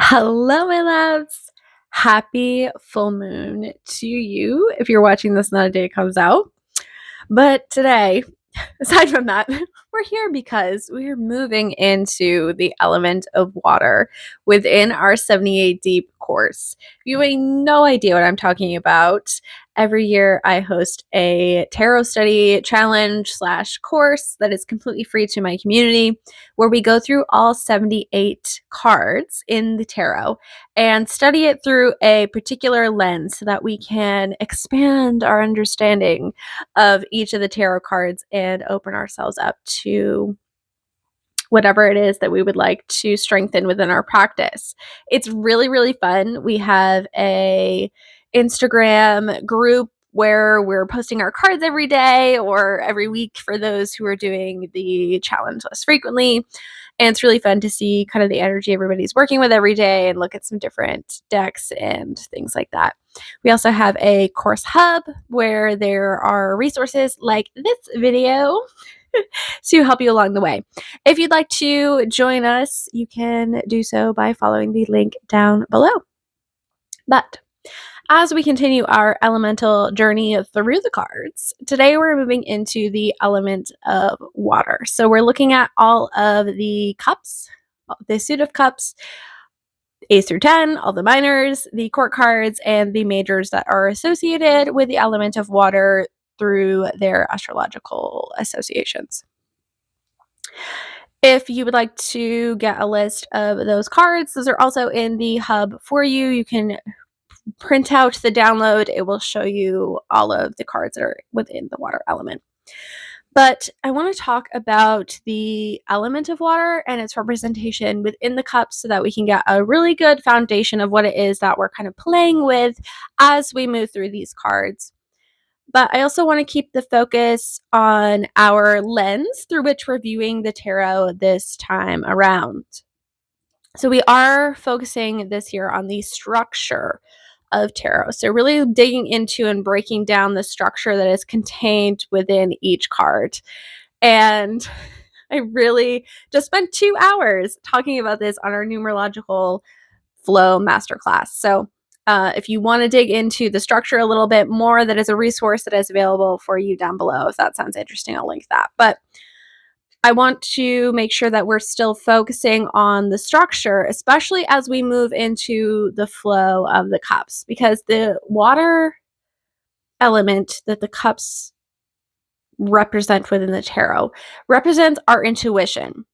Hello, my loves. Happy full moon to you if you're watching this on the day it comes out. But today, aside from that, we're here because we're moving into the element of water within our 78 Deep course. If you have no idea what I'm talking about, every year I host a tarot study challenge slash course that is completely free to my community where we go through all 78 cards in the tarot and study it through a particular lens so that we can expand our understanding of each of the tarot cards and open ourselves up to whatever it is that we would like to strengthen within our practice. It's really, really fun. We have a Instagram group where we're posting our cards every day or every week for those who are doing the challenge less frequently. And it's really fun to see kind of the energy everybody's working with every day and look at some different decks and things like that. We also have a course hub where there are resources like this video to help you along the way. If you'd like to join us, you can do so by following the link down below. But as we continue our elemental journey through the cards, today we're moving into the element of water. So we're looking at all of the cups, the suit of cups, Ace through 10, all the minors, the court cards, and the majors that are associated with the element of water through their astrological associations. If you would like to get a list of those cards, those are also in the hub for you. You can print out the download. It will show you all of the cards that are within the water element. But I want to talk about the element of water and its representation within the cups so that we can get a really good foundation of what it is that we're kind of playing with as we move through these cards. But I also want to keep the focus on our lens through which we're viewing the tarot this time around. So we are focusing this year on the structure of tarot. So really digging into and breaking down the structure that is contained within each card. And I really just spent 2 hours talking about this on our numerological flow masterclass. So if you want to dig into the structure a little bit more, that is a resource that is available for you down below. If that sounds interesting, I'll link that. But I want to make sure that we're still focusing on the structure, especially as we move into the flow of the cups, because the water element that the cups represent within the tarot represents our intuition.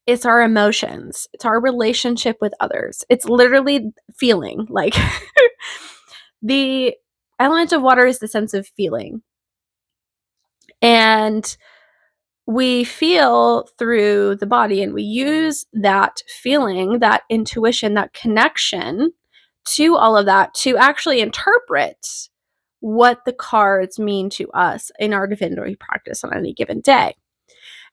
It's our emotions. It's our relationship with others. It's literally feeling. Like the element of water is the sense of feeling. And we feel through the body and we use that feeling, that intuition, that connection to all of that to actually interpret what the cards mean to us in our divinity practice on any given day.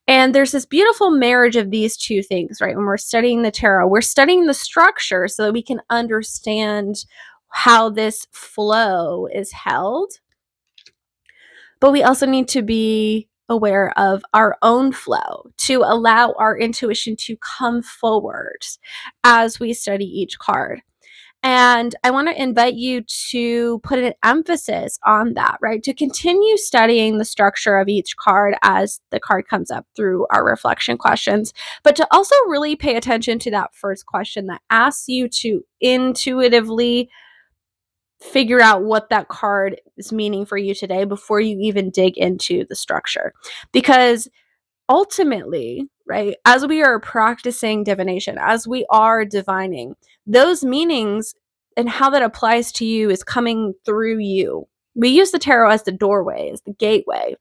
And there's this beautiful marriage of these two things, right? When we're studying the tarot, we're studying the structure so that we can understand how this flow is held. But we also need to be aware of our own flow to allow our intuition to come forward as we study each card. And I want to invite you to put an emphasis on that, right? To continue studying the structure of each card as the card comes up through our reflection questions, but to also really pay attention to that first question that asks you to intuitively figure out what that card is meaning for you today before you even dig into the structure. Because ultimately, right, as we are practicing divination, as we are divining, those meanings and how that applies to you is coming through you. We use the tarot as the doorway, as the gateway,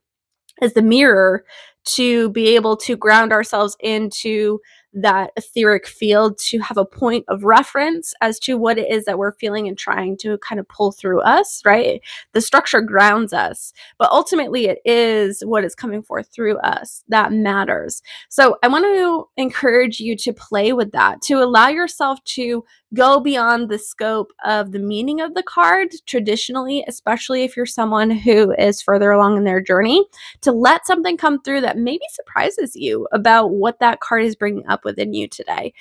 as the mirror to be able to ground ourselves into that etheric field, to have a point of reference as to what it is that we're feeling and trying to kind of pull through us, right? The structure grounds us, but ultimately it is what is coming forth through us that matters. So I want to encourage you to play with that, to allow yourself to go beyond the scope of the meaning of the card traditionally, especially if you're someone who is further along in their journey, to let something come through that maybe surprises you about what that card is bringing up up within you today,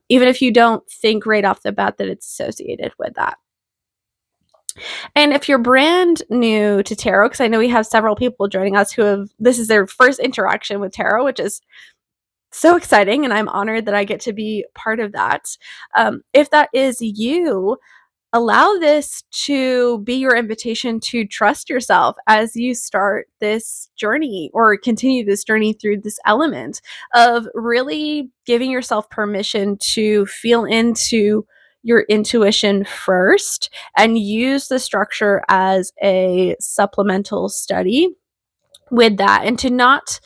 even if you don't think right off the bat that it's associated with that. And if you're brand new to tarot, because I know we have several people joining us who this is their first interaction with tarot, which is so exciting, and I'm honored that I get to be part of that. If that is you, allow this to be your invitation to trust yourself as you start this journey or continue this journey through this element of really giving yourself permission to feel into your intuition first and use the structure as a supplemental study with that, and to not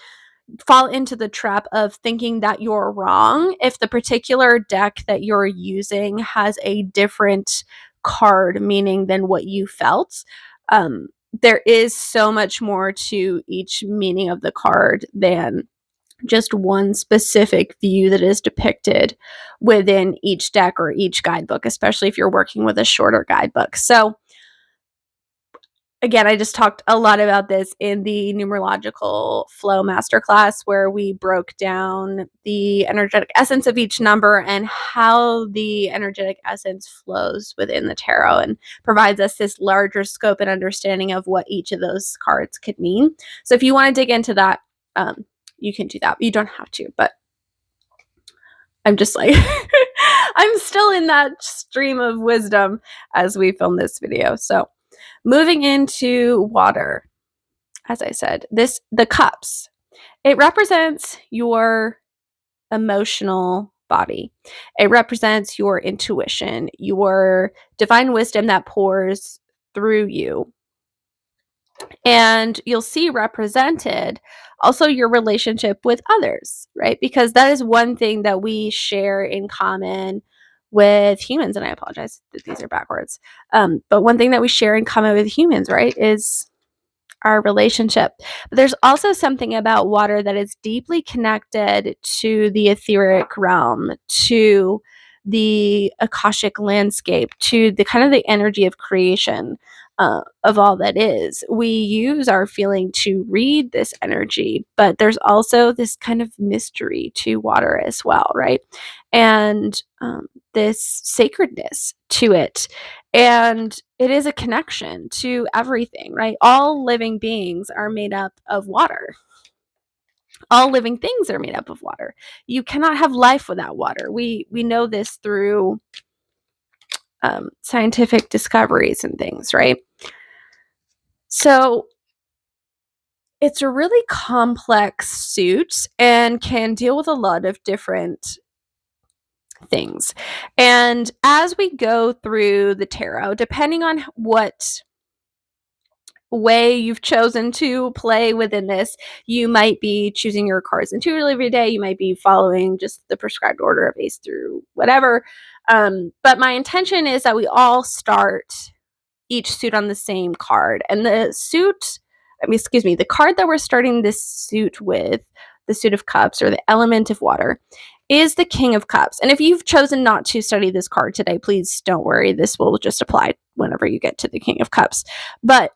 fall into the trap of thinking that you're wrong if the particular deck that you're using has a different card meaning than what you felt. There is so much more to each meaning of the card than just one specific view that is depicted within each deck or each guidebook, especially if you're working with a shorter guidebook. So again, I just talked a lot about this in the numerological flow masterclass, where we broke down the energetic essence of each number and how the energetic essence flows within the tarot and provides us this larger scope and understanding of what each of those cards could mean. So if you want to dig into that, you can do that. You don't have to, but I'm just like, I'm still in that stream of wisdom as we film this video. So moving into water, as I said, the cups, it represents your emotional body. It represents your intuition, your divine wisdom that pours through you. And you'll see represented also your relationship with others, right? Because that is one thing that we share in common with humans. And I apologize that these are backwards. But one thing that we share in common with humans, right, is our relationship. But there's also something about water that is deeply connected to the etheric realm, to the Akashic landscape, to the kind of the energy of creation, of all that is. We use our feeling to read this energy, but there's also this kind of mystery to water as well, right? And this sacredness to it. And it is a connection to everything, right? All living beings are made up of water. All living things are made up of water. You cannot have life without water. We know this through scientific discoveries and things, right? So it's a really complex suit and can deal with a lot of different things. And as we go through the tarot, depending on what way you've chosen to play within this, you might be choosing your cards intuitively every day. You might be following just the prescribed order of ace through whatever. But my intention is that we all start each suit on the same card. And the card that we're starting this suit with, the suit of cups or the element of water, is the King of Cups. And if you've chosen not to study this card today, please don't worry. This will just apply whenever you get to the King of Cups. But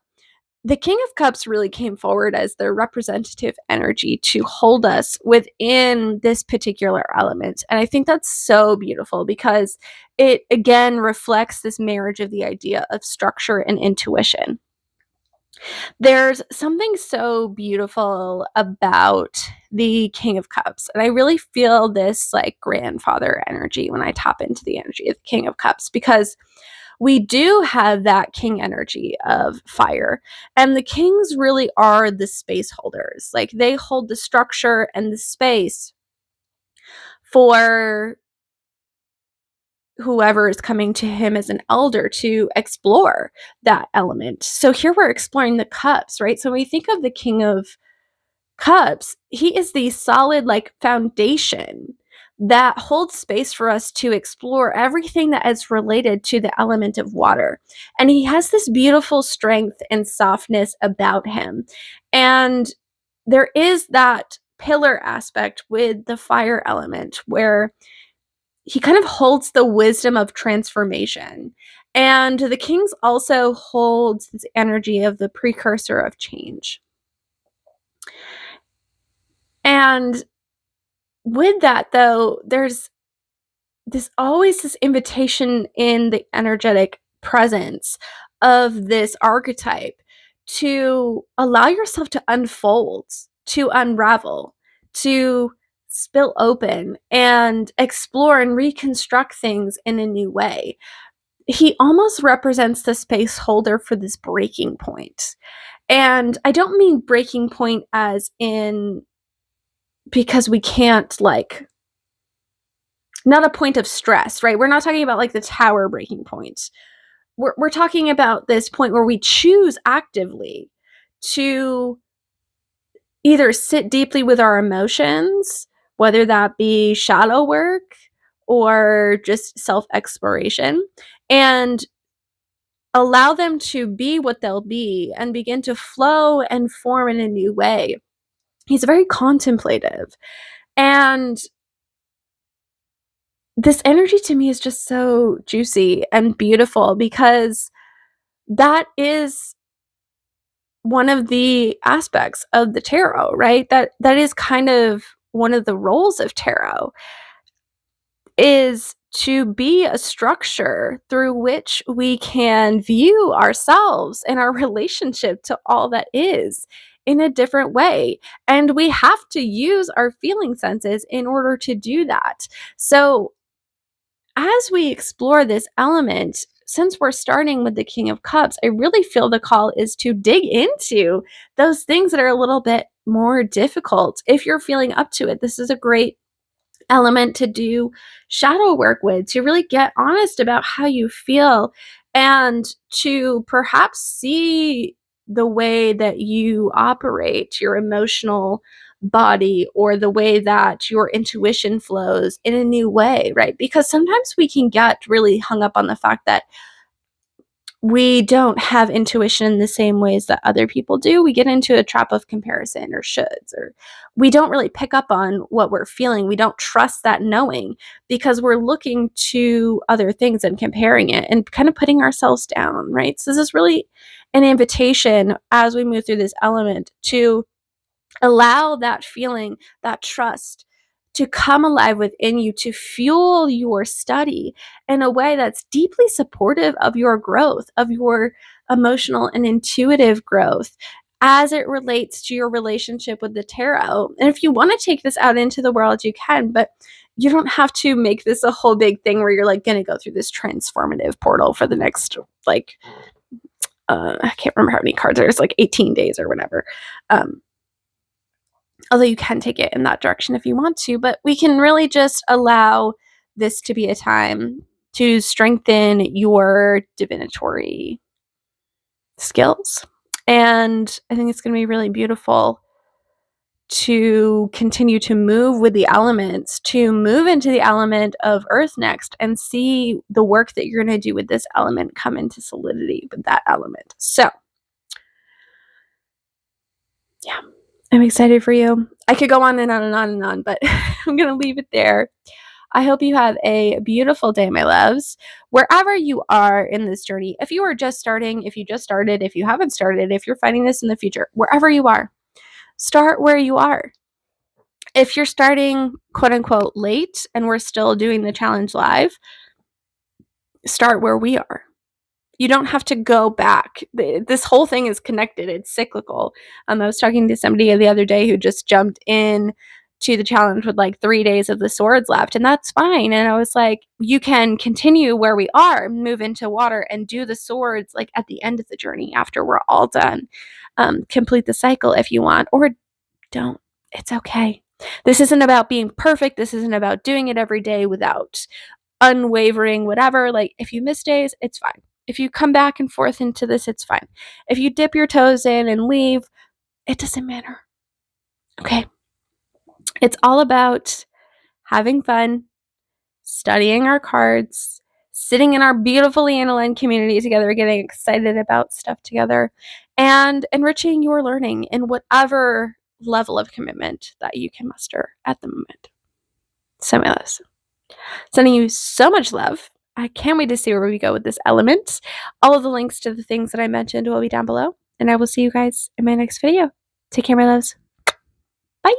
the King of Cups really came forward as the representative energy to hold us within this particular element. And I think that's so beautiful because it, again, reflects this marriage of the idea of structure and intuition. There's something so beautiful about the King of Cups. And I really feel this like grandfather energy when I tap into the energy of the King of Cups, because we do have that king energy of fire. And the kings really are the space holders. Like they hold the structure and the space for whoever is coming to him as an elder to explore that element. So here we're exploring the cups, right? So when we think of the King of Cups, he is the solid like foundation that holds space for us to explore everything that is related to the element of water. And he has this beautiful strength and softness about him. And there is that pillar aspect with the fire element where he kind of holds the wisdom of transformation. And the kings also holds this energy of the precursor of change. And with that, though, there's this invitation in the energetic presence of this archetype to allow yourself to unfold, to unravel, to spill open and explore and reconstruct things in a new way. He almost represents the space holder for this breaking point. And I don't mean breaking point as in because we can't, like, not a point of stress, right? We're not talking about like the tower breaking point. We're talking about this point where we choose actively to either sit deeply with our emotions, whether that be shadow work or just self exploration, and allow them to be what they'll be and begin to flow and form in a new way. He's very contemplative. And this energy to me is just so juicy and beautiful because that is one of the aspects of the tarot, right? That is kind of one of the roles of tarot, is to be a structure through which we can view ourselves and our relationship to all that is in a different way. And we have to use our feeling senses in order to do that. So, as we explore this element, since we're starting with the King of Cups, I really feel the call is to dig into those things that are a little bit more difficult. If you're feeling up to it, this is a great element to do shadow work with, to really get honest about how you feel and to perhaps see the way that you operate your emotional body or the way that your intuition flows in a new way, right? Because sometimes we can get really hung up on the fact that we don't have intuition in the same ways that other people do. We get into a trap of comparison or shoulds, or we don't really pick up on what we're feeling. We don't trust that knowing because we're looking to other things and comparing it and kind of putting ourselves down, right? So this is really an invitation as we move through this element to allow that feeling, that trust to come alive within you, to fuel your study in a way that's deeply supportive of your growth, of your emotional and intuitive growth as it relates to your relationship with the tarot. And if you want to take this out into the world, you can, but you don't have to make this a whole big thing where you're like going to go through this transformative portal for the next, like, I can't remember how many cards there's, like 18 days or whatever. Although you can take it in that direction if you want to, but we can really just allow this to be a time to strengthen your divinatory skills. And I think it's going to be really beautiful to continue to move with the elements, to move into the element of earth next and see the work that you're going to do with this element come into solidity with that element. So, yeah, I'm excited for you. I could go on and on and on and on, but I'm going to leave it there. I hope you have a beautiful day, my loves, wherever you are in this journey. If you are just starting, if you just started, if you haven't started, if you're finding this in the future, wherever you are, start where you are. If you're starting quote unquote late and we're still doing the challenge live, start where we are. You don't have to go back. This whole thing is connected. It's cyclical. I was talking to somebody the other day who just jumped in to the challenge with like 3 days of the swords left, and that's fine. And I was like, you can continue where we are, move into water, and do the swords like at the end of the journey after we're all done. Complete the cycle if you want, or don't. It's okay. This isn't about being perfect. This isn't about doing it every day without unwavering, whatever. Like, if you miss days, it's fine. If you come back and forth into this, it's fine. If you dip your toes in and leave, it doesn't matter. Okay. It's all about having fun, studying our cards, sitting in our beautiful Annaline community together, getting excited about stuff together, and enriching your learning in whatever level of commitment that you can muster at the moment. So, my loves, sending you so much love. I can't wait to see where we go with this element. All of the links to the things that I mentioned will be down below, and I will see you guys in my next video. Take care, my loves. Bye.